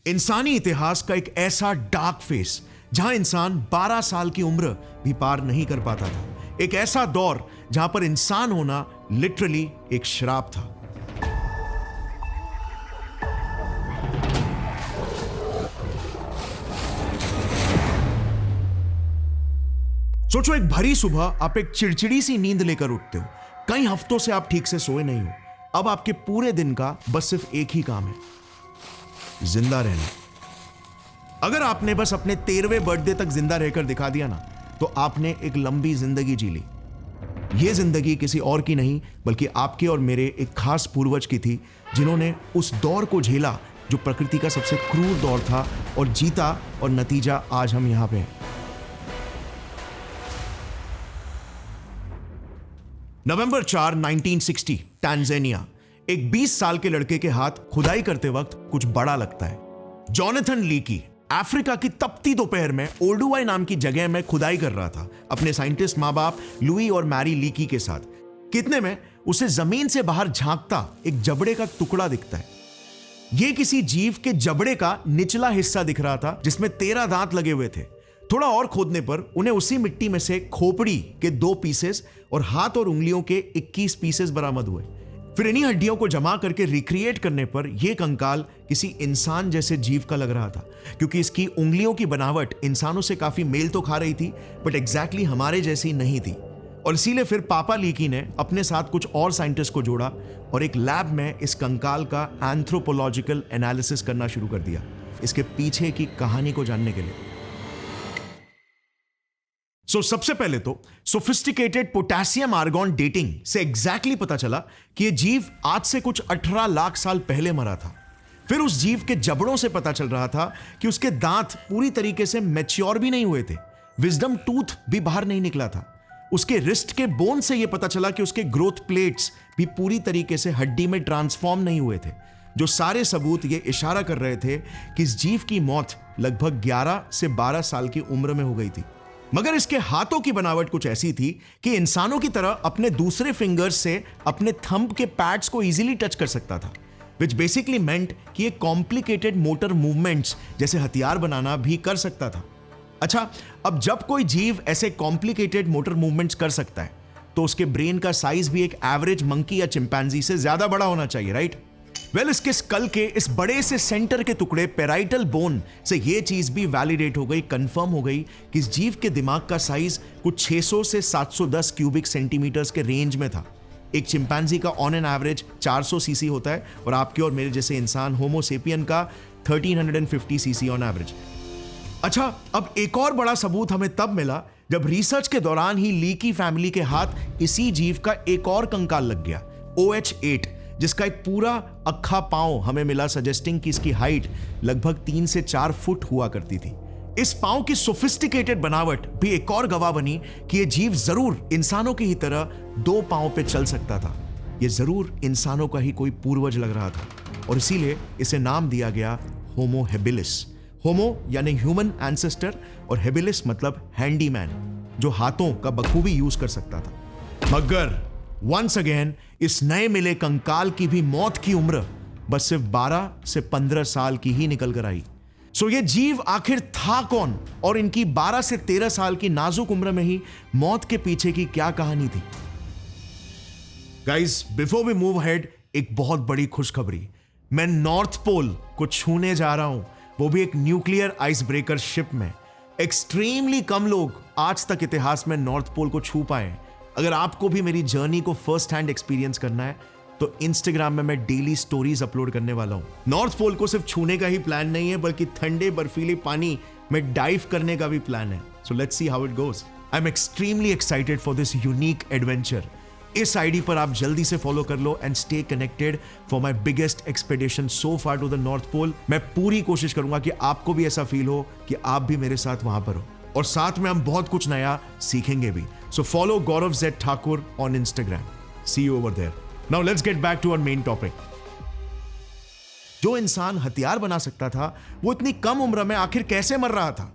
इंसानी इतिहास का एक ऐसा डार्क फेस जहां इंसान 12 साल की उम्र भी पार नहीं कर पाता था। एक ऐसा दौर जहां पर इंसान होना लिटरली एक श्राप था। सोचो, एक भरी सुबह आप एक चिड़चिड़ी सी नींद लेकर उठते हो। कई हफ्तों से आप ठीक से सोए नहीं हो। अब आपके पूरे दिन का बस सिर्फ एक ही काम है, जिंदा रहना। अगर आपने बस अपने 13वें बर्थडे तक जिंदा रहकर दिखा दिया ना, तो आपने एक लंबी जिंदगी जी ली। यह जिंदगी किसी और की नहीं बल्कि आपके और मेरे एक खास पूर्वज की थी, जिन्होंने उस दौर को झेला जो प्रकृति का सबसे क्रूर दौर था, और जीता, और नतीजा आज हम यहां पे हैं। नवंबर 4, 1960, टांजानिया। एक 20 साल के लड़के के हाथ खुदाई करते वक्त कुछ बड़ा लगता है। जोनाथन लीकी अफ्रीका की तपती दोपहर में ओल्डुवाई नाम की जगह में खुदाई कर रहा था, अपने साइंटिस्ट माँ बाप लुई और मैरी लीकी के साथ। कितने में उसे जमीन से बाहर झांकता एक जबड़े का टुकड़ा दिखता है। यह किसी जीव के जबड़े का निचला हिस्सा दिख रहा था, जिसमें 13 दांत लगे हुए थे। थोड़ा और खोदने पर उन्हें उसी मिट्टी में से खोपड़ी के 2 पीसेस और हाथ और उंगलियों के 21 पीसेस बरामद हुए। फिर इन्हीं हड्डियों को जमा करके रिक्रिएट करने पर यह कंकाल किसी इंसान जैसे जीव का लग रहा था, क्योंकि इसकी उंगलियों की बनावट इंसानों से काफी मेल तो खा रही थी, बट एग्जैक्टली हमारे जैसी नहीं थी। और इसीलिए फिर पापा लीकी ने अपने साथ कुछ और साइंटिस्ट को जोड़ा और एक लैब में इस कंकाल का एंथ्रोपोलॉजिकल एनालिसिस करना शुरू कर दिया, इसके पीछे की कहानी को जानने के लिए। सबसे पहले तो सोफिस्टिकेटेड पोटेशियम आर्गॉन डेटिंग से एग्जैक्टली पता चला कि यह जीव आज से कुछ 18 लाख साल पहले मरा था। फिर उस जीव के जबड़ों से पता चल रहा था कि उसके दांत पूरी तरीके से मैच्योर भी नहीं हुए थे, विजडम टूथ भी बाहर नहीं निकला था। उसके रिस्ट के बोन से यह पता चला कि उसके ग्रोथ प्लेट्स भी पूरी तरीके से हड्डी में ट्रांसफॉर्म नहीं हुए थे, जो सारे सबूत ये इशारा कर रहे थे कि इस जीव की मौत लगभग 11 से 12 साल की उम्र में हो गई थी। मगर इसके हाथों की बनावट कुछ ऐसी थी कि इंसानों की तरह अपने दूसरे फिंगर्स से अपने थंब के पैड्स को इजीली टच कर सकता था, विच बेसिकली मेंट कि ये कॉम्प्लिकेटेड मोटर मूवमेंट्स जैसे हथियार बनाना भी कर सकता था। अच्छा, अब जब कोई जीव ऐसे कॉम्प्लिकेटेड मोटर मूवमेंट्स कर सकता है, तो उसके ब्रेन का साइज भी एक एवरेज मंकी या चिंपैंजी से ज्यादा बड़ा होना चाहिए, राइट? इसके स्कल के इस बड़े से सेंटर के टुकड़े पेराइटल बोन से यह चीज भी वैलिडेट हो गई, कंफर्म हो गई कि इस जीव के दिमाग का साइज कुछ 600 से 710 क्यूबिक सेंटीमीटर्स के रेंज में था। एक चिंपैंजी का ऑन एन एवरेज 400 सीसी होता है, और आपके और मेरे जैसे इंसान होमो सेपियन का 1350 सीसी ऑन एवरेज। अच्छा, अब एक और बड़ा सबूत हमें तब मिला जब रिसर्च के दौरान ही लीकी फैमिली के हाथ इसी जीव का एक और कंकाल लग गया, OH8, जिसका एक पूरा अक्खा पांव हमें मिला, सजेस्टिंग कि इसकी हाइट लगभग 3 से 4 फुट हुआ करती थी। इस पांव की सोफिस्टिकेटेड बनावट भी एक और गवाह बनी कि यह जीव जरूर इंसानों की ही तरह 2 पांव पे चल सकता था। यह जरूर इंसानों का ही कोई पूर्वज लग रहा था, और इसीलिए इसे नाम दिया गया होमो हेबिलिस। होमो यानी ह्यूमन एंसेस्टर, और हेबिलिस मतलब हैंडीमैन, जो हाथों का बखूबी यूज कर सकता था। मगर वंस अगेन इस नए मिले कंकाल की भी मौत की उम्र बस सिर्फ 12 से 15 साल की ही निकल कर आई। ये जीव आखिर था कौन, और इनकी 12 से 13 साल की नाजुक उम्र में ही मौत के पीछे की क्या कहानी थी? Guys, before we move ahead, एक बहुत बड़ी खुशखबरी। मैं नॉर्थ पोल को छूने जा रहा हूं, वो भी एक न्यूक्लियर आइस ब्रेकर शिप में। एक्सट्रीमली कम लोग आज तक इतिहास में नॉर्थ पोल को छू पाए। अगर आपको भी मेरी जर्नी को फर्स्ट हैंड एक्सपीरियंस करना है, तो इंस्टाग्राम में मैं डेली स्टोरीज अपलोड करने वाला हूं। नॉर्थ पोल को सिर्फ छूने का ही प्लान नहीं है, बल्कि ठंडे बर्फीले पानी में डाइव करने का भी प्लान है। So let's see how it goes. I am extremely excited for this unique adventure. इस आईडी पर आप जल्दी से फॉलो कर लो and stay connected for my biggest expedition so far to the North Pole. मैं पूरी कोशिश करूंगा कि आपको भी ऐसा फील हो कि आप भी मेरे साथ वहां पर हो, और साथ में हम बहुत कुछ नया सीखेंगे भी। So follow Gaurav Z Thakur on Instagram. See you over there. Now let's get back to our main topic. जो इंसान हथियार बना सकता था, वो इतनी कम उम्र में आखिर कैसे मर रहा था?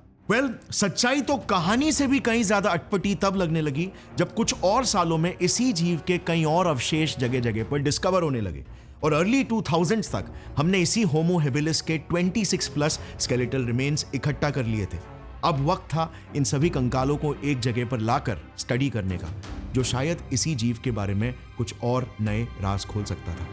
सच्चाई तो कहानी से भी कहीं ज्यादा अटपटी तब लगने लगी जब कुछ और सालों में इसी जीव के कई और अवशेष जगह जगह पर डिस्कवर होने लगे, और अर्ली 2000s तक हमने इसी होमो हेबिलिस के 26 प्लस स्केलेटल रिमेन्स इकट्ठा कर लिए थे। अब वक्त था इन सभी कंकालों को एक जगह पर लाकर स्टडी करने का, जो शायद इसी जीव के बारे में कुछ और नए राज खोल सकता था।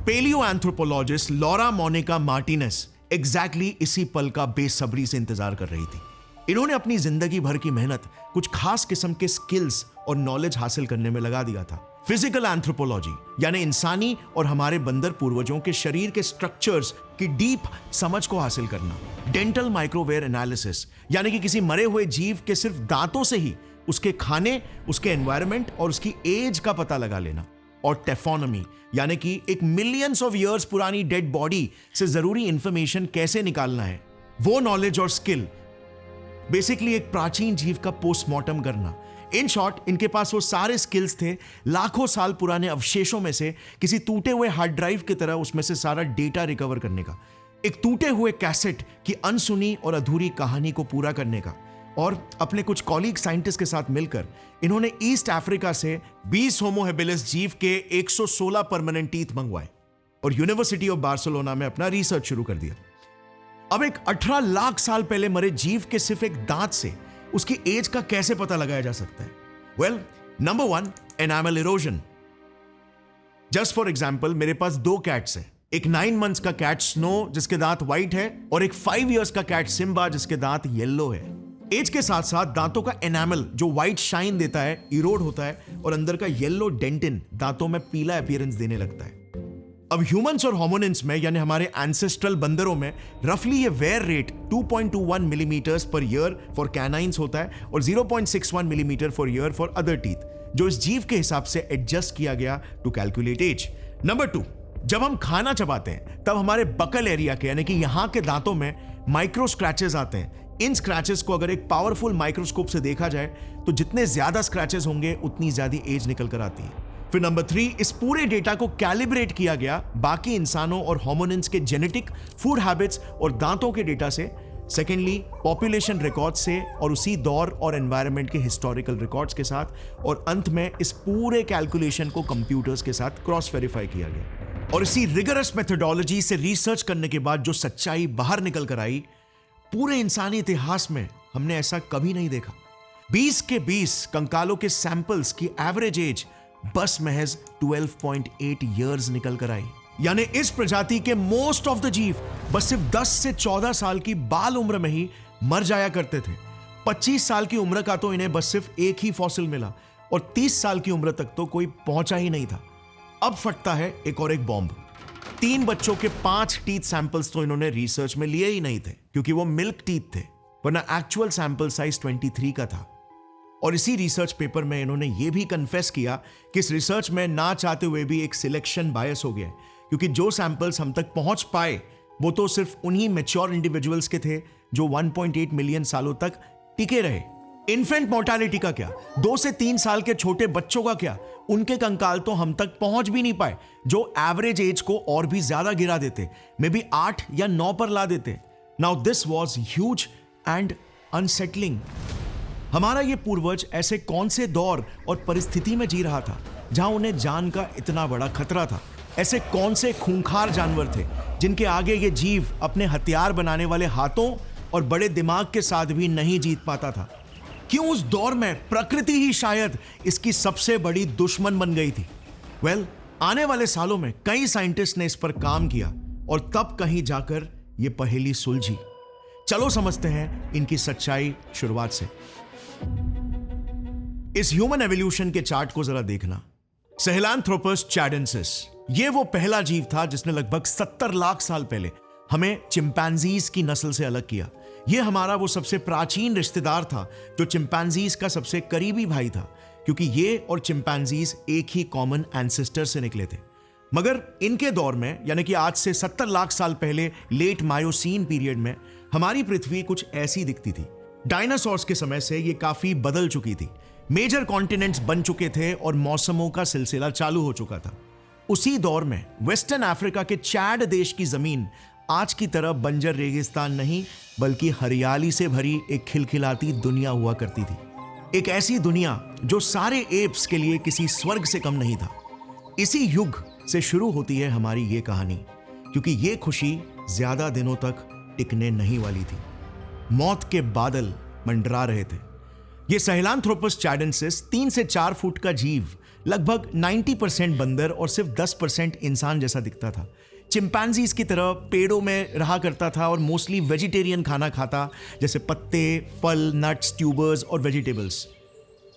Paleoanthropologist Laura Monica Martinez exactly इसी पल का बेसब्री से इंतजार कर रही थी। इन्होंने अपनी जिंदगी भर की मेहनत कुछ खास किस्म के स्किल्स और नॉलेज हासिल करने में लगा दिया था। फिजिकल एंथ्रोपोलॉजी यानी इंसानी और हमारे बंदर पूर्वजों के शरीर के स्ट्रक्चर्स की डीप समझ को हासिल करना। डेंटल माइक्रोवेयर एनालिसिस यानी कि किसी मरे हुए जीव के सिर्फ दांतों से ही उसके खाने, उसके एनवायरनमेंट और उसकी एज का पता लगा लेना। और टेफोनमी यानी कि एक मिलियंस ऑफ ईयर्स पुरानी डेड बॉडी से जरूरी इंफॉर्मेशन कैसे निकालना है, वो नॉलेज और स्किल। बेसिकली एक प्राचीन जीव का पोस्टमार्टम करना। इन शॉर्ट, इनके पास वो सारे स्किल्स थे लाखों साल पुराने अवशेषों में से किसी टूटे हुए हार्ड ड्राइव की तरह उसमें से सारा डेटा रिकवर करने का, एक टूटे हुए कैसेट की अनसुनी और अधूरी कहानी को पूरा करने का। और अपने कुछ कॉलीग साइंटिस्ट के साथ मिलकर इन्होंने ईस्ट अफ्रीका से 20 होमो हेबिलिस जीव के 116 परमानेंट टीथ मंगवाए और यूनिवर्सिटी ऑफ बार्सिलोना में अपना रिसर्च शुरू कर दिया। अब एक 18 लाख साल पहले मरे जीव के सिर्फ एक दांत से उसकी एज का कैसे पता लगाया जा सकता है? Well, number 1, enamel erosion. Just for example, मेरे पास 2 कैट्स हैं। एक 9 मंथ्स का कैट स्नो जिसके दांत व्हाइट है और एक 5 इयर्स का कैट सिम्बा जिसके दांत येलो है। एज के साथ साथ दांतों का एनामल जो व्हाइट शाइन देता है इरोड होता है और अंदर का येलो डेंटिन दांतों में पीला अपीयरेंस देने लगता है। अब ह्यूमंस और होमिनिड्स में यानी हमारे एंसेस्ट्रल बंदरों में रफली ये wear rate 2.21 millimetres per year for canines होता है और 0.61 millimetre for year for other teeth, जो इस जीव के हिसाब से एडजस्ट किया गया टू कैलकुलेट एज। नंबर 2, जब हम खाना चबाते हैं तब हमारे बकल एरिया के यानी कि यहां के दांतों में माइक्रो स्क्रैचेस आते हैं। इन स्क्रैचेस को अगर एक पावरफुल माइक्रोस्कोप से देखा जाए तो जितने ज्यादा स्क्रैचेस होंगे उतनी ज्यादा एज निकल कर आती है। फिर नंबर 3, इस पूरे डेटा को कैलिब्रेट किया गया बाकी इंसानों और होमिनिड्स के जेनेटिक, फूड हैबिट्स और दांतों के डेटा से। सेकेंडली, पॉपुलेशन रिकॉर्ड से और उसी दौर और एनवायरनमेंट के हिस्टोरिकल रिकॉर्ड्स के साथ। और अंत में इस पूरे कैलकुलेशन को कंप्यूटर्स के साथ क्रॉस वेरीफाई किया गया। और इसी रिगरस मेथोडोलॉजी से रिसर्च करने के बाद जो सच्चाई बाहर निकल कर आई, पूरे इंसानी इतिहास में हमने ऐसा कभी नहीं देखा। 20 के 20 कंकालों के सैंपल्स की एवरेज एज बस महज 12.8 ईयर्स निकल कर आई। यानी इस प्रजाति के मोस्ट ऑफ द जीव बस सिर्फ 10 से 14 साल की बाल उम्र में ही मर जाया करते थे। 25 साल की उम्र का तो इन्हें बस सिर्फ एक ही फॉसिल मिला और 30 साल की उम्र तक तो कोई पहुंचा ही नहीं था। अब फटता है एक और एक बॉम्ब। 3 बच्चों के 5 टीथ सैंपल्स तो इन्होंने रिसर्च में लिए ही नहीं थे क्योंकि वो मिल्क टीथ थे, वरना एक्चुअल सैंपल साइज 23 का था। और इसी रिसर्च पेपर में इन्होंने ये भी कन्फेस किया कि इस रिसर्च में ना चाहते हुए भी एक सिलेक्शन बायस हो गया, क्योंकि जो सैंपल्स हम तक पहुंच पाए वो तो सिर्फ उन्हीं मैच्योर इंडिविजुअल्स के थे जो 1.8 मिलियन सालों तक टिके रहे। इन्फेंट मोर्टालिटी का क्या? 2 से 3 साल के छोटे बच्चों का क्या? उनके कंकाल तो हम तक पहुंच भी नहीं पाए, जो एवरेज एज को और भी ज्यादा गिरा देते, मे बी 8 या 9 पर ला देते। Now this was huge and unsettling. हमारा ये पूर्वज ऐसे कौन से दौर और परिस्थिति में जी रहा था जहां उन्हें जान का इतना बड़ा खतरा था? ऐसे कौन से खूंखार जानवर थे जिनके आगे ये जीव अपने हथियार बनाने वाले हाथों और बड़े दिमाग के साथ भी नहीं जीत पाता था? क्यों उस दौर में प्रकृति ही शायद इसकी सबसे बड़ी दुश्मन बन गई थी? वेल, आने वाले सालों में कई साइंटिस्ट ने इस पर काम किया और तब कहीं जाकर यह पहेली सुलझी। चलो समझते हैं इनकी सच्चाई शुरुआत से। इस ह्यूमन एवोल्यूशन के चार्ट को जरा देखना। सहेलांथ्रोपस चैडेंसिस, यह वो पहला जीव था जिसने लगभग 70 लाख साल पहले हमें चिंपैंजीज की नस्ल से अलग किया। यह हमारा वो सबसे प्राचीन रिश्तेदार था जो चिंपैंजीज का सबसे करीबी भाई था, क्योंकि ये और चिंपैंजीज एक ही कॉमन एंसेस्टर से निकले थे। मगर इनके दौर में, यानी कि आज से 70 लाख साल पहले लेट मायोसीन पीरियड में, हमारी पृथ्वी कुछ ऐसी दिखती थी। डायनासोर्स के समय से ये काफी बदल चुकी थी। मेजर कॉन्टिनेंट्स बन चुके थे और मौसमों का सिलसिला चालू हो चुका था। उसी दौर में वेस्टर्न अफ्रीका के चैड देश की जमीन आज की तरह बंजर रेगिस्तान नहीं, बल्कि हरियाली से भरी एक खिलखिलाती दुनिया हुआ करती थी। एक ऐसी दुनिया जो सारे एप्स के लिए किसी स्वर्ग से कम नहीं था। इसी युग से शुरू होती है हमारी ये कहानी, क्योंकि ये खुशी ज्यादा दिनों तक टिकने नहीं वाली थी। मौत के बादल मंडरा रहे थे। ये सहेलांथ्रोपस चैडेंसिस 3 से 4 फुट का जीव लगभग 90% बंदर और सिर्फ 10% इंसान जैसा दिखता था। चिंपैंजीज की तरह पेड़ों में रहा करता था और मोस्टली वेजिटेरियन खाना खाता, जैसे पत्ते, फल, नट्स, ट्यूबर्स और वेजिटेबल्स।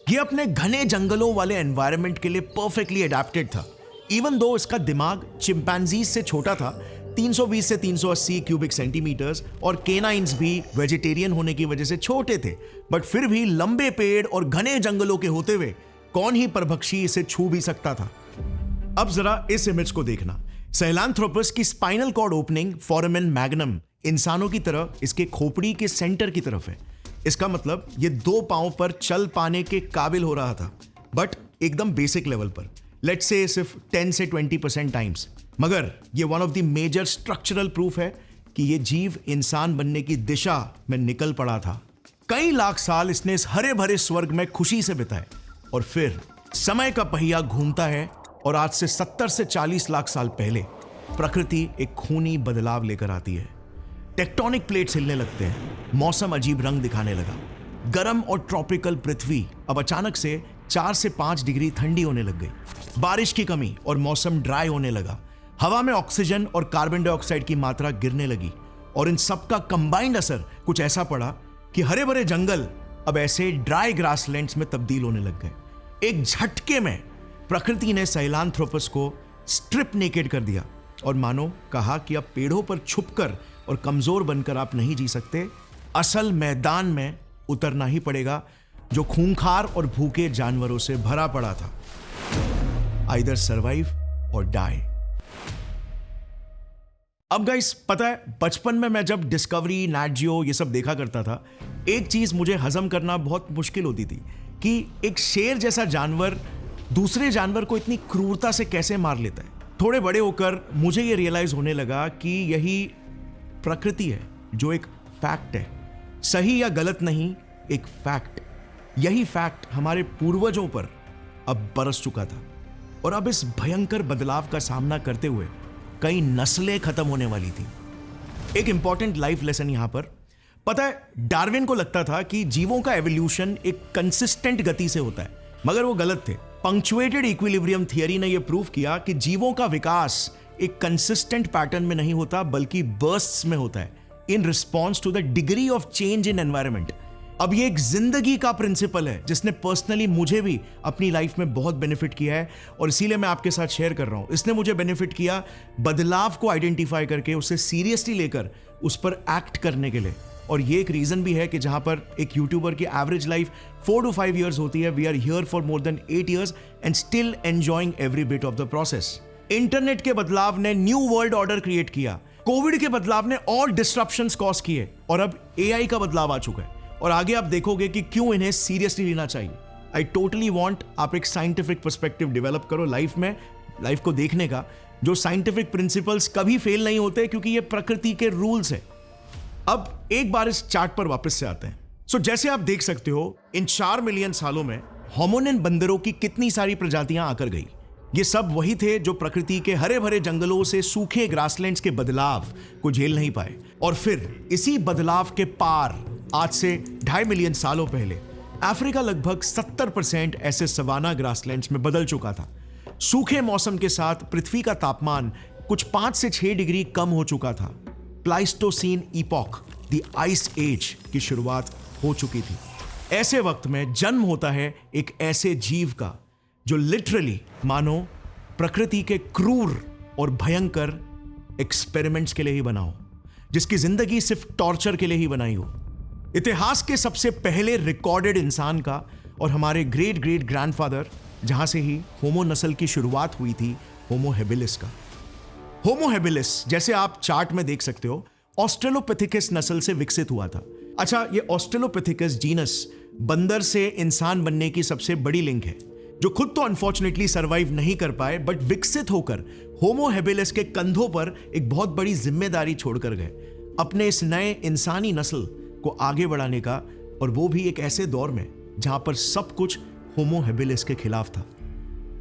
ये अपने घने जंगलों वाले एनवायरनमेंट के लिए परफेक्टली अडेप्टेड था। इवन दो इसका दिमाग चिंपैंजीज से छोटा था, 320 से 380 क्यूबिक सेंटीमीटर्स, और केनाइंस भी वेजिटेरियन होने की वजह से छोटे थे, बट फिर भी लंबे पेड़ और घने जंगलों के होते हुए कौन ही परभक्षी इसे छू भी सकता था। अब जरा इस इमेज को देखना। सहेलांथ्रोपस की spinal cord opening foramen magnum इंसानों की तरह इसके खोपड़ी के सेंटर की तरफ है। इसका मतलब ये 2 पांव पर चल पाने के काबिल हो रहा था, बट एकदम बेसिक लेवल पर, लेट्स से सिर्फ 10 से 20% टाइम्स। मगर ये one of the major structural proof है कि ये जीव इंसान बनने की दिशा में निकल पड़ा था। कई लाख साल इसने इस हरे भरे स्वर्ग में खुशी से बिताए, और फिर समय का पहिया घूमता है और आज से 70 से 40 लाख साल पहले प्रकृति एक खूनी बदलाव लेकर आती है। टेक्टोनिक प्लेट्स हिलने लगते हैं, मौसम अजीब रंग दिखाने लगा। गर्म और ट्रॉपिकल पृथ्वी अब अचानक से 4 से 5 डिग्री ठंडी होने लग गई। बारिश की कमी और मौसम ड्राई होने लगा। हवा में ऑक्सीजन और कार्बन डाइऑक्साइड की मात्रा गिरने लगी, और इन सब का कंबाइंड असर कुछ ऐसा पड़ा कि हरे भरे जंगल अब ऐसे ड्राई ग्रासलैंड्स में तब्दील होने लग गए। एक झटके में प्रकृति ने सहेलांथ्रोपस को स्ट्रिप नेकेड कर दिया और मानो कहा कि अब पेड़ों पर छुपकर और कमजोर बनकर आप नहीं जी सकते, असल मैदान में उतरना ही पड़ेगा, जो खूंखार और भूखे जानवरों से भरा पड़ा था। आइदर सर्वाइव और डाई। अब गाइस, पता है बचपन में मैं जब डिस्कवरी, नैट जियो ये सब देखा करता था, एक चीज मुझे हजम करना बहुत मुश्किल होती थी कि एक शेर जैसा जानवर दूसरे जानवर को इतनी क्रूरता से कैसे मार लेता है। थोड़े बड़े होकर मुझे ये रियलाइज होने लगा कि यही प्रकृति है, जो एक फैक्ट है, सही या गलत नहीं, एक फैक्ट। यही फैक्ट हमारे पूर्वजों पर अब बरस चुका था, और अब इस भयंकर बदलाव का सामना करते हुए कई नस्लें खत्म होने वाली थी। एक इंपॉर्टेंट लाइफ लेसन यहां पर, पता है डार्विन को लगता था कि जीवों का एवोल्यूशन एक कंसिस्टेंट गति से होता है, मगर वो गलत थे। पंक्चुएटेड इक्विलिब्रियम थियरी ने यह प्रूव किया कि जीवों का विकास एक कंसिस्टेंट पैटर्न में नहीं होता, बल्कि बर्स्ट्स में होता है, in response to the degree of change in environment. अब ये एक जिंदगी का प्रिंसिपल है जिसने पर्सनली मुझे भी अपनी लाइफ में बहुत बेनिफिट किया है, और इसीलिए मैं आपके साथ शेयर कर रहा हूं। इसने मुझे बेनिफिट किया बदलाव को आइडेंटिफाई करके उसे सीरियसली लेकर उस पर एक्ट करने के लिए। और ये एक रीजन भी है कि जहां पर एक यूट्यूबर की एवरेज लाइफ 4 to 5 years होती है, we are here for more than 8 years and still enjoying every bit of the process. Internet के बदलाव ने न्यू वर्ल्ड ऑर्डर क्रिएट किया, कोविड के बदलाव ने और डिस्ट्रप्शंस कॉज किए, और अब एआई का बदलाव आ चुका है, और आगे आप देखोगे कि क्यों इन्हें सीरियसली लेना चाहिए। आई टोटली वॉन्ट आप एक साइंटिफिक पर्सपेक्टिव डेवलप करो लाइफ में, लाइफ को देखने का, जो साइंटिफिक प्रिंसिपल्स कभी फेल नहीं होते, क्योंकि ये प्रकृति के रूल्स है। अब एक बार इस चार्ट पर वापस से आते हैं। जैसे आप देख सकते हो, इन 4 मिलियन सालों में होमोनिन बंदरों की कितनी सारी प्रजातियां आकर गई। ये सब वही थे जो प्रकृति के हरे भरे जंगलों से सूखे ग्रासलैंड्स के बदलाव को झेल नहीं पाए, और फिर इसी बदलाव के पार आज से 2.5 मिलियन सालों पहले अफ्रीका लगभग 70% ऐसे सवाना ग्रासलैंड्स में बदल चुका था। सूखे मौसम के साथ पृथ्वी का तापमान कुछ 5 से 6 डिग्री कम हो चुका था। Pleistocene epoch, the ice age की शुरुआत हो चुकी थी। ऐसे वक्त में जन्म होता है एक ऐसे जीव का जो लिटरली मानो प्रकृति के क्रूर और भयंकर एक्सपेरिमेंट्स के लिए ही बना हो, जिसकी जिंदगी सिर्फ टॉर्चर के लिए ही बनाई हो। इतिहास के सबसे पहले रिकॉर्डेड इंसान का और हमारे ग्रेट ग्रेट ग्रैंडफादर, जहां से ही होमो नस्ल की शुरुआत हुई थी, होमो हेबिलिस का। होमो हेबिलिस, जैसे आप चार्ट में देख सकते हो, ऑस्ट्रेलोपिथेकस नस्ल से विकसित हुआ था। अच्छा, ये ऑस्ट्रेलोपिथेकस जीनस बंदर से इंसान बनने की सबसे बड़ी लिंक है, जो खुद तो अनफॉर्चुनेटली सर्वाइव नहीं कर पाए, बट विकसित होकर होमो हेबिलिस के कंधों पर एक बहुत बड़ी जिम्मेदारी छोड़कर गए, अपने इस नए इंसानी नस्ल को आगे बढ़ाने का, और वो भी एक ऐसे दौर में जहां पर सब कुछ होमो हेबिलिस के खिलाफ था।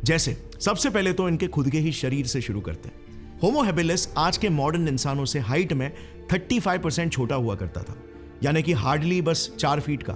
जैसे सबसे पहले तो इनके खुद के ही शरीर से शुरू करते हैं। होमो हैबिलिस आज के मॉडर्न इंसानों से हाइट में 35% छोटा हुआ करता था, यानी कि हार्डली बस 4 फीट का।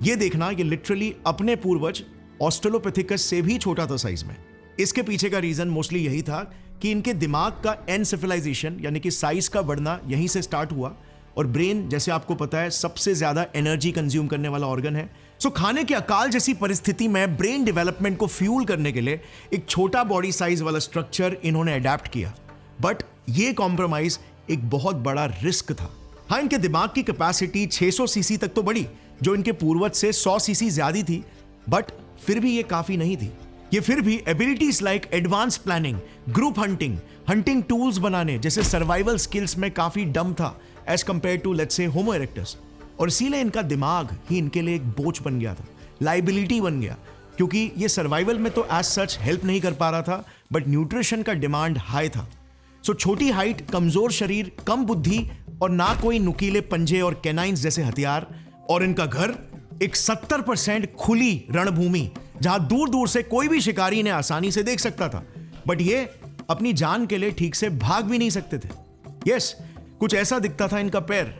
यह देखना ये लिटरली अपने पूर्वज ऑस्ट्रेलोपिथेकस से भी छोटा था साइज में। इसके पीछे का रीजन मोस्टली यही था कि इनके दिमाग का एनसेफेलाइजेशन यानी कि साइज का बढ़ना यहीं से स्टार्ट हुआ, और ब्रेन जैसे आपको पता है सबसे ज्यादा एनर्जी कंज्यूम करने वाला ऑर्गन है। सो खाने के अकाल जैसी परिस्थिति में ब्रेन डेवलपमेंट को फ्यूल करने के लिए एक छोटा बॉडी साइज वाला स्ट्रक्चर इन्होंने अडेप्ट किया। बट ये कॉम्प्रोमाइज एक बहुत बड़ा रिस्क था। हाँ, इनके दिमाग की कैपेसिटी 600 सीसी तक तो बढ़ी, जो इनके पूर्वज से 100 सीसी ज्यादा थी, बट फिर भी ये काफी नहीं थी। ये फिर भी abilities like advance planning, group hunting tools बनाने जैसे सर्वाइवल स्किल्स में काफी डम था as compare to let's say homo erectus. और इसीलिए इनका दिमाग ही इनके लिए एक बोझ बन गया था, लाइबिलिटी बन गया, क्योंकि ये सर्वाइवल में तो एज सच हेल्प नहीं कर पा रहा था, बट न्यूट्रिशन का डिमांड हाई था। सो छोटी हाइट, कमजोर शरीर, कम बुद्धि और ना कोई नुकीले पंजे और कैनाइंस जैसे हथियार, और इनका घर एक 70% खुली रणभूमि जहां दूर दूर से कोई भी शिकारी इन्हें आसानी से देख सकता था, बट ये अपनी जान के लिए ठीक से भाग भी नहीं सकते थे। यस, कुछ ऐसा दिखता था इनका पैर।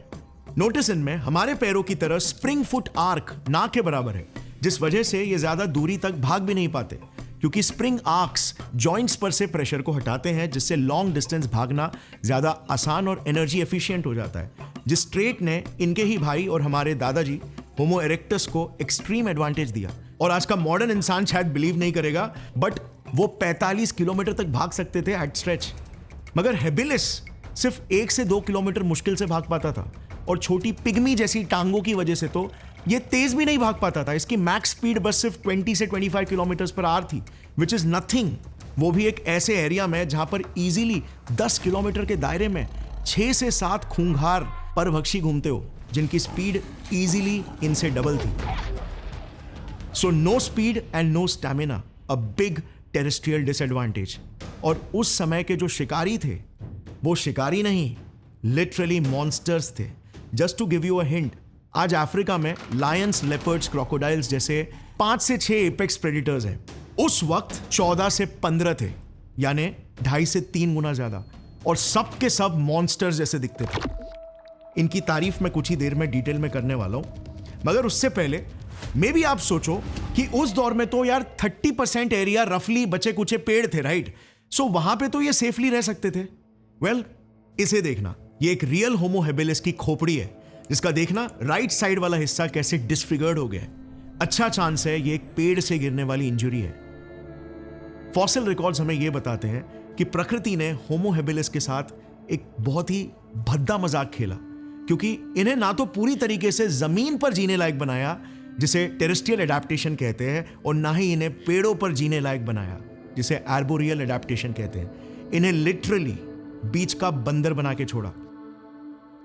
नोटिस इनमें हमारे पैरों की तरह स्प्रिंग फुट आर्क ना के बराबर है, जिस वजह से ये ज्यादा दूरी तक भाग भी नहीं पाते, क्योंकि स्प्रिंग आर्क्स जॉइंट्स पर से प्रेशर को हटाते हैं, जिससे लॉन्ग डिस्टेंस भागना ज्यादा आसान और एनर्जी एफिशिएंट हो जाता है। जिस ट्रेट ने इनके ही भाई और हमारे दादाजी होमो इरेक्टस को एक्सट्रीम एडवांटेज दिया। और आज का मॉडर्न इंसान शायद बिलीव नहीं करेगा, बट वो 45 किलोमीटर तक भाग सकते थे एट स्ट्रेच, मगर हेबिलिस सिर्फ 1 से 2 किलोमीटर मुश्किल से भाग पाता था, और छोटी पिग्मी जैसी टांगों की वजह से तो ये तेज भी नहीं भाग पाता था। इसकी मैक्स स्पीड बस सिर्फ 20 से 25 किलोमीटर पर आवर थी, विच इज नथिंग, वो भी एक ऐसे एरिया में जहां पर इजीली 10 किलोमीटर के दायरे में 6 से 7 खूंखार परभक्षी घूमते हो, जिनकी स्पीड इजीली इनसे डबल थी। So no speed and no stamina, a big terrestrial disadvantage. और उस समय के जो शिकारी थे वो शिकारी नहीं, लिटरली मॉन्स्टर्स थे। Just to give you a hint, आज अफ्रीका में लायंस, लेपर्ड्स, क्रोकोडाइल्स जैसे 5 से 6 एपेक्स प्रेडिटर्स हैं। उस वक्त 14 से 15 थे, यानी 2.5 से 3 गुना ज्यादा, और सब के सब मॉन्स्टर्स जैसे दिखते थे। इनकी तारीफ मैं कुछ ही देर में डिटेल में करने वाला हूं, मगर उससे पहले मे भी आप सोचो कि उस दौर में तो यार 30% एरिया रफली बचे कुचे पेड़ थे, राइट? सो वहां पे तो ये सेफली रह सकते थे। वेल, इसे देखना, ये एक रियल होमो हेबिलिस की खोपड़ी है, जिसका देखना राइट साइड वाला हिस्सा कैसे डिसफिगर्ड हो गया है। अच्छा चांस है ये एक पेड़ से गिरने वाली इंजरी है। फॉसिल रिकॉर्ड्स हमें यह बताते हैं कि प्रकृति ने होमो हेबिलिस के साथ एक बहुत ही भद्दा मजाक खेला, क्योंकि इन्हें ना तो पूरी तरीके से जमीन पर जीने लायक बनाया, जिसे टेरेस्ट्रियल एडेप्टेशन कहते हैं, और ना ही इन्हें पेड़ों पर जीने लायक बनाया, जिसे आर्बोरियल एडेप्टेशन कहते हैं। इन्हें लिटरली बीच का बंदर बना के छोड़ा।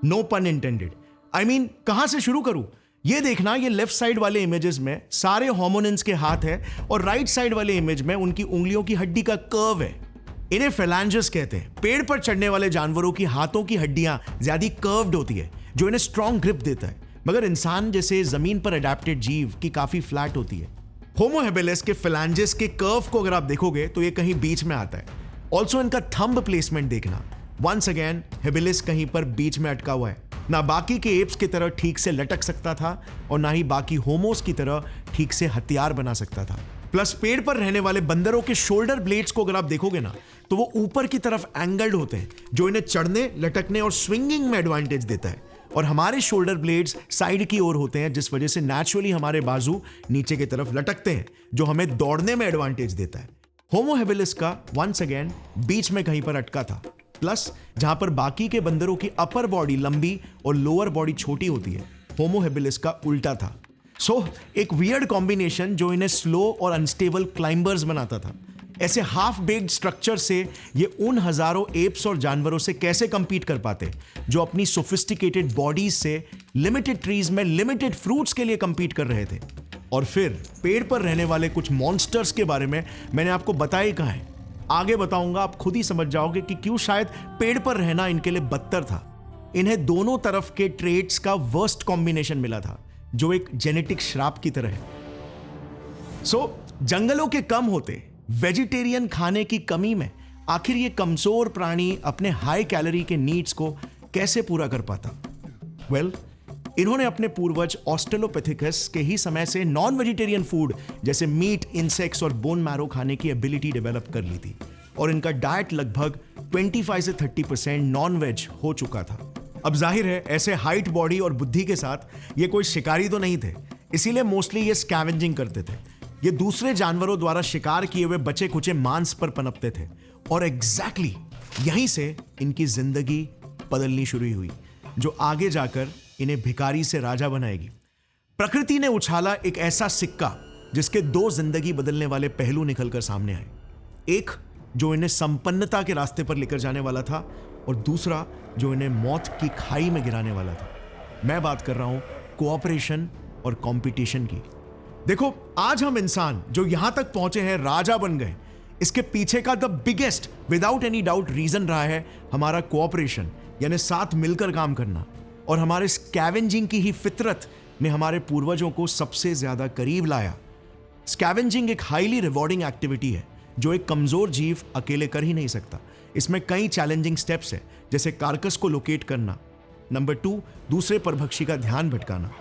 नो पन इंटेंडेड। आई मीन, कहां से शुरू करूं? ये देखना, ये लेफ्ट साइड वाले इमेजेस में सारे होमोनिन्स के हाथ है, और राइट साइड वाले इमेज में उनकी उंगलियों की हड्डी का कर्व है। इन्हें फेलांजेस कहते हैं। पेड़ पर चढ़ने वाले जानवरों की हाथों की हड्डियां ज्यादा कर्व्ड होती है, जो इन्हें स्ट्रॉन्ग ग्रिप देता है, मगर इंसान जैसे जमीन पर अडेप्टेड जीव की काफी फ्लैट होती है। होमो हेबिलिस के फेलांजेस के कर्व को अगर आप देखोगे तो ये कहीं बीच में आता है। ऑल्सो इनका थंब प्लेसमेंट देखना, वंस अगेन हेबिलिस कहीं पर बीच में अटका हुआ है। ना बाकी के एप्स की तरह ठीक से लटक सकता था, और ना ही बाकी होमोस की तरह ठीक से हथियार बना सकता था। प्लस पेड़ पर रहने वाले बंदरों के शोल्डर ब्लेड्स को अगर आप देखोगे ना, तो वो ऊपर की तरफ एंगल्ड होते हैं, जो इन्हें चढ़ने, लटकने और स्विंगिंग में एडवांटेज देता है। और हमारे शोल्डर ब्लेड्स साइड की ओर होते हैं, जिस वजह से नेचुरली हमारे बाजू नीचे की तरफ लटकते हैं, जो हमें दौड़ने में एडवांटेज देता है। होमो हेबिलिस का वंस अगेन बीच में कहीं पर अटका था। प्लस जहां पर बाकी के बंदरों की अपर बॉडी लंबी और लोअर बॉडी छोटी होती है, होमो हेबिलिस का उल्टा था। सो एक वियर्ड कॉम्बिनेशन जो इन्हें स्लो और अनस्टेबल क्लाइंबर्स बनाता था। ऐसे हाफ बेक्ड स्ट्रक्चर से ये उन हजारों एप्स और जानवरों से कैसे कंपीट कर पाते, जो अपनी सोफिस्टिकेटेड बॉडीज से लिमिटेड ट्रीज में लिमिटेड फ्रूट्स के लिए कंपीट कर रहे थे। और फिर पेड़ पर रहने वाले कुछ मॉन्स्टर्स के बारे में मैंने आपको बताया ही कहाँ है, आगे बताऊंगा, आप खुद ही समझ जाओगे कि क्यों शायद पेड़ पर रहना इनके लिए बदतर था। इन्हें दोनों तरफ के ट्रेट्स का वर्स्ट कॉम्बिनेशन मिला था, जो एक जेनेटिक श्राप की तरह है। सो जंगलों के कम होते वेजिटेरियन खाने की कमी में आखिर ये कमजोर प्राणी अपने हाई कैलोरी के नीड्स को कैसे पूरा कर पाता? इन्होंने अपने पूर्वज ऑस्ट्रेलोपिथेकस के ही समय से नॉन वेजिटेरियन फूड जैसे मीट, इंसेक्ट्स और बोन मैरो खाने की एबिलिटी डेवलप कर ली थी और इनका डाइट लगभग 25 से 30% नॉन वेज हो चुका था। अब जाहिर है ऐसे हाइट, बॉडी और बुद्धि के साथ ये कोई शिकारी तो नहीं थे, इसीलिए मोस्टली ये स्कैवेंजिंग करते थे। ये दूसरे जानवरों द्वारा शिकार किए हुए बचे कुचे मांस पर पनपते थे और एग्जैक्टली यहीं से इनकी जिंदगी बदलनी शुरू हुई, जो आगे जाकर इन्हें भिखारी से राजा बनाएगी। प्रकृति ने उछाला एक ऐसा सिक्का जिसके दो जिंदगी बदलने वाले पहलू निकलकर सामने आए। एक जो इन्हें संपन्नता के रास्ते पर लेकर जाने वाला था और दूसरा जो इन्हें मौत की खाई में गिराने वाला था। मैं बात कर रहा हूं कोऑपरेशन और कंपटीशन की। देखो, आज हम इंसान जो यहां तक पहुंचे हैं, राजा बन गए, इसके पीछे का the biggest without any doubt reason रहा है हमारा कोऑपरेशन, यानी साथ मिलकर काम करना। और हमारे स्कैवेंजिंग की ही फितरत ने हमारे पूर्वजों को सबसे ज्यादा करीब लाया। स्कैवेंजिंग एक हाईली रिवॉर्डिंग एक्टिविटी है जो एक कमजोर जीव अकेले कर ही नहीं सकता। इसमें कई चैलेंजिंग स्टेप्स हैं, जैसे कार्कस को लोकेट करना, नंबर 2 दूसरे परभक्षी का ध्यान भटकाना,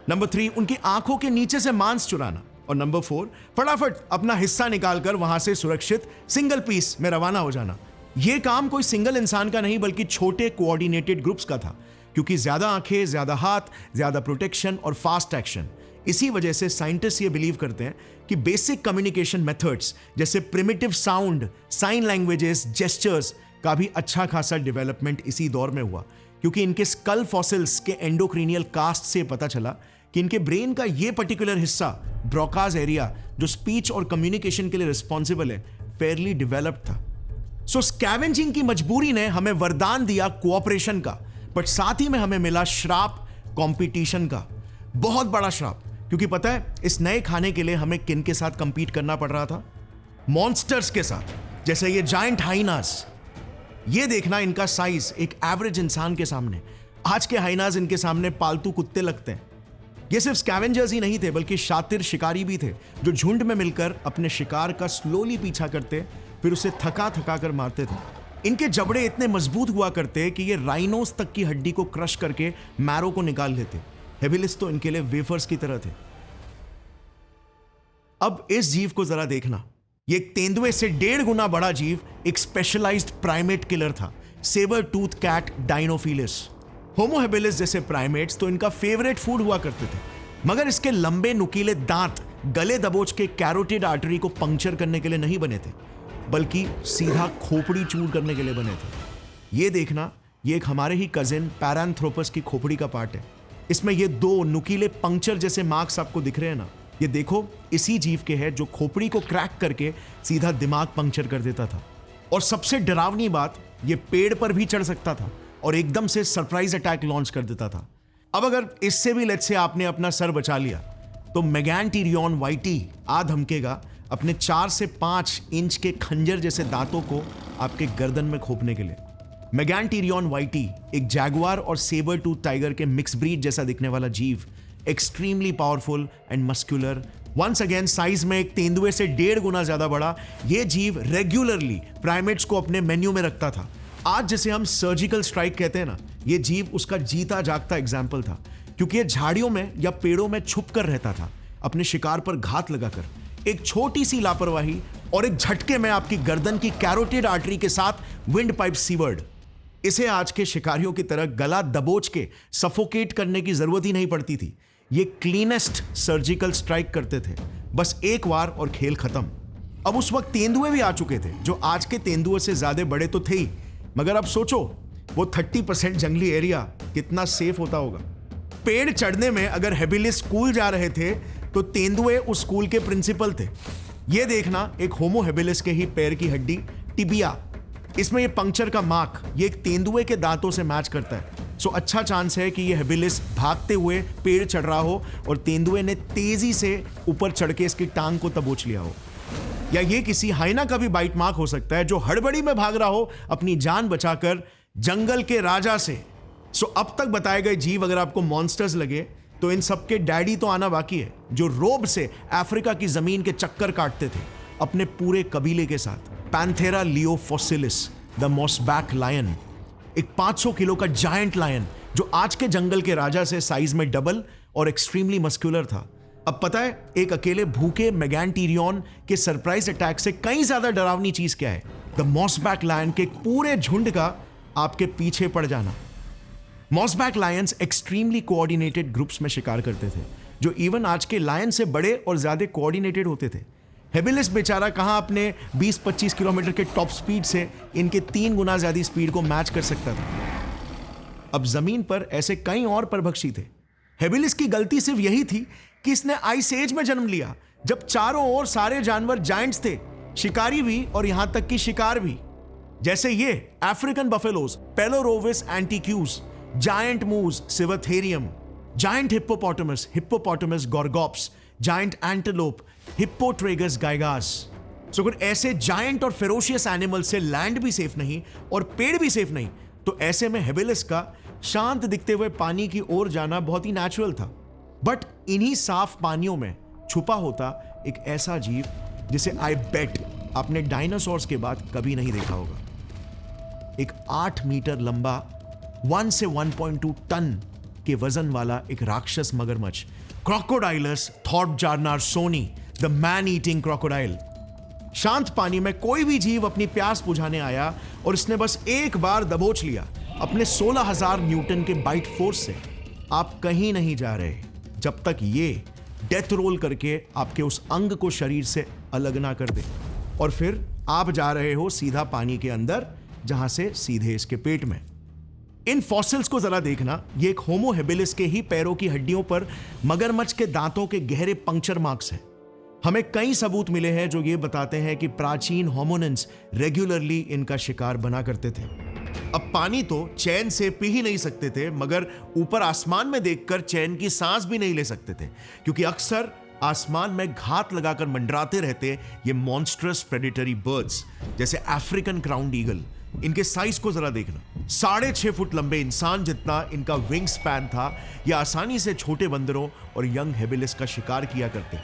नंबर 3 उनकी आंखों के नीचे से मांस चुराना, और नंबर 4 फटाफट अपना हिस्सा निकालकर वहां से सुरक्षित सिंगल पीस में रवाना हो जाना। यह काम कोई सिंगल इंसान का नहीं बल्कि छोटे कोऑर्डिनेटेड ग्रुप्स का था, क्योंकि ज्यादा आंखें, ज्यादा हाथ, ज्यादा प्रोटेक्शन और फास्ट एक्शन। इसी वजह से साइंटिस्ट ये बिलीव करते हैं कि बेसिक कम्युनिकेशन मेथड्स जैसे primitive sound, sign languages, gestures का भी अच्छा खासा डेवलपमेंट इसी दौर में हुआ, क्योंकि इनके स्कल फॉसिल्स के एंडोक्रीनियल कास्ट से पता चला कि इनके ब्रेन का ये पर्टिकुलर हिस्सा, ब्रोकाज एरिया, जो स्पीच और कम्युनिकेशन के लिए रिस्पॉन्सिबल है, फेयरली डेवलप्ड था। सो स्कैवेंजिंग की मजबूरी ने हमें वरदान दिया कोऑपरेशन का, बट साथ ही में हमें मिला श्राप कंपटीशन का, बहुत बड़ा श्राप। क्योंकि पता है इस नए खाने के लिए हमें किन के साथ कंपीट करना पड़ रहा था? मॉन्स्टर्स के साथ, जैसे ये जायंट हाइनास। ये देखना इनका साइज एक एवरेज इंसान के सामने। आज के हाइनास इनके सामने पालतू कुत्ते लगते हैं। ये सिर्फ स्कैवेंजर्स ही नहीं थे बल्कि शातिर शिकारी भी थे, जो झुंड में मिलकर अपने शिकार का स्लोली पीछा करते, फिर उसे थका थका कर मारते थे। इनके जबड़े इतने मजबूत हुआ करते कि ये राइनोस तक की हड्डी को क्रश करके मैरो को निकाल लेते। हेबिलिस तो इनके लिए वेफर्स की तरह थे। अब इस जीव को जरा देखना। ये एक तेंदुए से 1.5 गुना बड़ा जीव, एक स्पेशलाइज्ड प्राइमेट किलर था, sabre tooth cat Dinofelis. Homo habilis जैसे प्राइमेट्स तो इनका फेवरेट फूड हुआ करते थे, मगर इसके लंबे नुकीले दांत गले दबोच के कैरोटिड आर्टरी को पंक्चर करने के लिए नहीं बने थे, बल्कि सीधा खोपड़ी चूर करने के लिए बने थे। ये देखना, ये एक हमारे ही कजिन पैरांथ्रोपस की खोपड़ी का पार्ट है। इसमें ये 2 नुकीले पंक्चर जैसे मार्क्स आपको दिख रहे हैं ना, ये देखो इसी जीव के हैं जो खोपड़ी को क्रैक करके सीधा दिमाग पंक्चर कर देता था। और सबसे डरावनी बात, ये पेड़ पर भी चढ़ सकता था और एकदम से सरप्राइज अटैक लॉन्च कर देता था। अब अगर इससे भी लेट्स से आपने अपना सर बचा लिया, तो मेगांटीरियन वाइटी आ धमकेगा अपने 4 से 5 इंच के खंजर जैसे दांतों को आपके गर्दन में खोपने के लिए। मेगांटीरियन वाइटी एक जैगुआर और सेबर टूथ टाइगर के मिक्स ब्रीड जैसा दिखने वाला जीव, extremely powerful and muscular, once again size में एक तेंदुए से 1.5 गुना ज्यादा बड़ा। ये जीव रेगुलरली प्राइमेट्स को अपने मेन्यू में रखता था। आज जिसे हम सर्जिकल स्ट्राइक कहते हैं ना, ये जीव उसका जीता जागता एग्जाम्पल था, क्योंकि ये झाड़ियों में या पेड़ों में छुप कर रहता था, अपने शिकार पर घात लगाकर। एक छोटी सी लापरवाही और एक झटके में आपकी गर्दन की कैरोटिड आर्टरी के साथ विंड पाइप सीवर्ड। इसे आज के शिकारियों की तरह गला दबोच के सफोकेट करने की जरूरत ही नहीं पड़ती थी। ये क्लीनेस्ट सर्जिकल स्ट्राइक करते थे, बस एक बार और खेल खत्म। अब उस वक्त तेंदुए भी आ चुके थे, जो आज के तेंदुए से ज्यादा बड़े तो थे ही, मगर अब सोचो वो 30% जंगली एरिया कितना सेफ होता होगा। पेड़ चढ़ने में अगर हेबिलिस स्कूल जा रहे थे तो तेंदुए उस स्कूल के प्रिंसिपल थे। ये देखना, एक होमो हेबिलिस के ही पैर की हड्डी टिबिया, इसमें ये पंक्चर का मार्क, ये एक तेंदुए के दांतों से मैच करता है। सो अच्छा चांस है कि ये हेबिलिस भागते हुए पेड़ चढ़ रहा हो और तेंदुए ने तेजी से ऊपर चढ़ के इसकी टांग को दबोच लिया हो। या ये किसी हाइना का भी बाइट मार्क हो सकता है, जो हड़बड़ी में भाग रहा हो अपनी जान बचाकर जंगल के राजा से। सो अब तक बताए गए जीव अगर आपको मॉन्स्टर्स लगे, तो इन सबके डैडी तो आना बाकी है, जो रोब से अफ्रीका की जमीन के चक्कर काटते थे अपने पूरे कबीले के साथ। पैंथेरा लियो फॉसिलिस, द मॉसबैक लायन, एक 500 किलो का जायंट लायन जो आज के जंगल के राजा से साइज में डबल और एक्सट्रीमली मस्कुलर था। अब पता है एक अकेले भूखे मेगांटीरियन के सरप्राइज अटैक से कई ज्यादा डरावनी चीज क्या है? द मॉसबैक लायन के पूरे झुंड का आपके पीछे पड़ जाना। मॉसबैक लायंस एक्सट्रीमली कोऑर्डिनेटेड ग्रुप्स में शिकार करते थे, जो इवन आज के लायन से बड़े और ज्यादा कोऑर्डिनेटेड होते थे। हेबिलिस बेचारा कहां अपने 20-25 किलोमीटर के टॉप स्पीड से इनके 3 गुना ज्यादा स्पीड को मैच कर सकता था। अब जमीन पर ऐसे कई और परभक्षी थे। हेबिलिस की गलती सिर्फ यही थी कि इसने आइस एज में जन्म लिया, जब चारों ओर सारे जानवर जायंट्स थे, शिकारी भी और यहां तक कि शिकार भी। जैसे ये अफ्रीकन बफेलोज, पेलोरोविस एंटीक्यूस, जायंट मूज, सिवथेरियम, जायंट हिप्पोपोटामस गोरगोप्स, जायंट एंटेलोप, हिप्पोट्रेगस गाइगास। सो अगर ऐसे जायंट और फेरोशियस एनिमल से लैंड भी सेफ नहीं और पेड़ भी सेफ नहीं, तो ऐसे में हेबिलिस का शांत दिखते हुए पानी की ओर जाना बहुत ही नेचुरल था। बट इन्हीं साफ पानियों में छुपा होता एक ऐसा जीव जिसे आई बेट आपने डायनासोर्स के बाद कभी नहीं देखा होगा। एक 8 मीटर लंबा 1 से 1.2 टन के वजन वाला एक राक्षस मगरमच्छ, Crocodylus थॉर्पजार्नारसोनी, the man eating crocodile. शांत पानी में कोई भी जीव अपनी प्यास बुझाने आया और इसने बस एक बार दबोच लिया अपने 16,000 न्यूटन के बाइट फोर्स से। आप कहीं नहीं जा रहे जब तक ये डेथ रोल करके आपके उस अंग को शरीर से अलग ना कर दे, और फिर आप जा रहे हो सीधा पानी के अंदर, जहां से सीधे इसके पेट में। इन फॉसिल्स को जरा देखना, ये एक होमो हेबिलिस के ही पैरों की हड्डियों पर मगरमच्छ के दांतों के गहरे पंक्चर मार्क्स हैं। हमें कई सबूत मिले हैं जो ये बताते हैं कि प्राचीन होमोनिन्स रेगुलरली इनका शिकार बना करते थे। अब पानी तो चैन से पी ही नहीं सकते थे, मगर ऊपर आसमान में देखकर चैन की सांस भी नहीं ले सकते थे, क्योंकि अक्सर आसमान में घात लगाकर मंडराते रहते ये मॉन्स्ट्रस प्रेडेटरी बर्ड्स, जैसे अफ्रीकन क्राउन्ड ईगल। इनके साइज को जरा देखना, 6.5 फुट लंबे इंसान जितना इनका विंग स्पैन था। ये आसानी से छोटे बंदरों और यंग हेबिलिस का शिकार किया करते।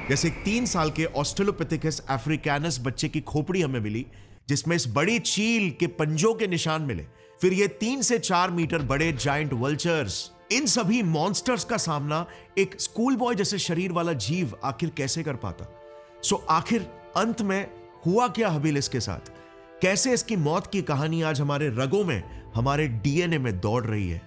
जैसे एक 3 साल के ऑस्ट्रेलोपिथेकस अफ्रीकानस बच्चे की खोपड़ी हमें मिली, जिसमें इस बड़ी चील के पंजों के निशान मिले। फिर ये 3 से 4 मीटर बड़े जायंट वल्चर्स। इन सभी मॉन्स्टर्स का सामना एक स्कूल बॉय जैसे शरीर वाला जीव आखिर कैसे कर पाता? सो आखिर अंत में हुआ क्या हेबिलिस के साथ? कैसे इसकी मौत की कहानी आज हमारे रगों में, हमारे डीएनए में दौड़ रही है?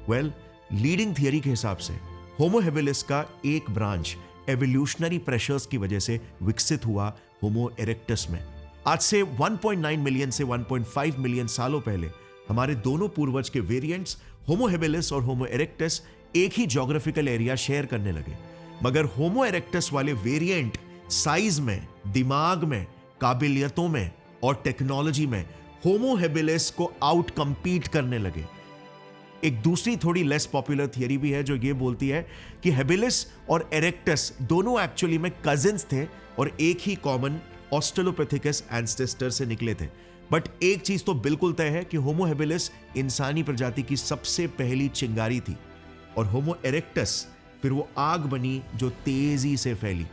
वेल, लीडिंग थियरी के हिसाब से होमो हेबिलिस का एक ब्रांच एवोल्यूशनरी प्रेशर्स की वजह से विकसित हुआ होमो इरेक्टस में। आज से 1.9 मिलियन से 1.5 मिलियन सालों पहले हमारे दोनों पूर्वज के वेरिएंट्स होमो हेबिलिस और होमो इरेक्टस एक ही ज्योग्राफिकल एरिया शेयर करने लगे, मगर होमो इरेक्टस वाले वेरिएंट साइज में, दिमाग में, काबिलियतों में और टेक्नोलॉजी में होमो हेबिलिस को आउट कंपीट करने लगे। एक दूसरी थोड़ी लेस पॉपुलर थियरी भी है जो ये बोलती है कि हेबिलिस और इरेक्टस दोनों एक्चुअली में कजिन्स थे और एक ही कॉमन ऑस्ट्रेलोपिथेकस एंसेस्टर से निकले थे। बट एक चीज तो बिल्कुल तय है कि होमो हेबिलिस इंसानी प्रजाति की सबसे पहली चिंगारी थी, और होमो इरेक्टस फिर वो आग बनी जो तेजी से फैली।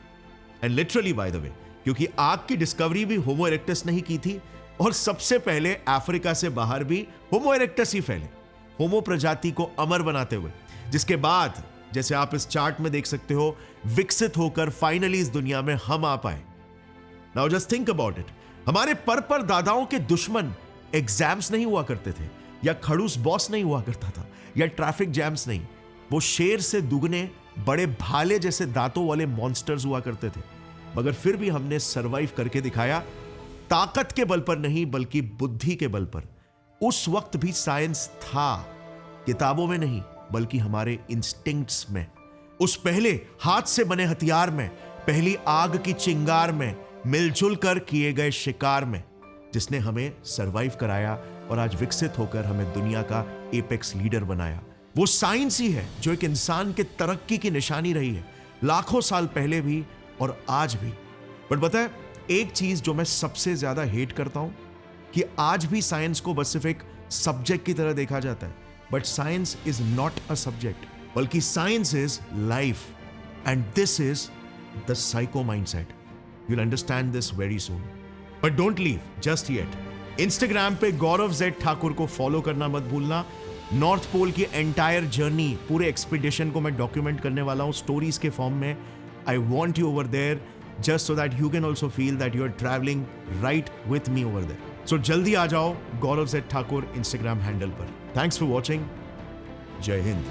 And literally by the way, क्योंकि आग की डिस्कवरी भी होमो इरेक्टस ने ही की थी, और सबसे पहले अफ्रीका से बाहर भी होमो इरेक्टस ही फैले, होमो प्रजाति को अमर बनाते हुए, जिसके बाद जैसे आप इस चार्ट में देख सकते हो विकसित होकर फाइनली इस दुनिया में हम आ पाए। Now just think about it, हमारे पर दादाओं के दुश्मन एग्जाम्स नहीं हुआ करते थे, या खड़ूस बॉस नहीं हुआ करता था, या ट्रैफिक जैम्स नहीं, वो शेर से दुगने बड़े भाले जैसे दांतों वाले मॉन्स्टर्स हुआ करते थे। मगर फिर भी हमने सरवाइव करके दिखाया, ताकत के बल पर नहीं बल्कि बुद्धि के बल पर। उस वक्त भी साइंस था, किताबों में नहीं बल्कि हमारे इंस्टिंक्ट्स में, उस पहले हाथ से बने हथियार में, पहली आग की चिंगार में, मिलजुल कर किए गए शिकार में, जिसने हमें सरवाइव कराया और आज विकसित होकर हमें दुनिया का एपेक्स लीडर बनाया। वो साइंस ही है जो एक इंसान के तरक्की की निशानी रही है, लाखों साल पहले भी और आज भी। बट पता है एक चीज जो मैं सबसे ज्यादा हेट करता हूं, कि आज भी साइंस को बस सिर्फ एक सब्जेक्ट की तरह देखा जाता है। But science is not a subject, बल्कि science is life, and this is the psycho mindset. You'll understand this very soon. But don't leave just yet. Instagram पे गौरव जेड ठाकुर को फॉलो करना मत भूलना. नॉर्थ पोल की एंटायर जर्नी, पूरे expedition को मैं डॉक्यूमेंट करने वाला हूँ स्टोरीज के फॉर्म में. I want you over there just so that you can also feel that you are travelling right with me over there. So जल्दी आ जाओ Gaurav Z Thakur Instagram handle पर. Thanks for watching. जय हिंद.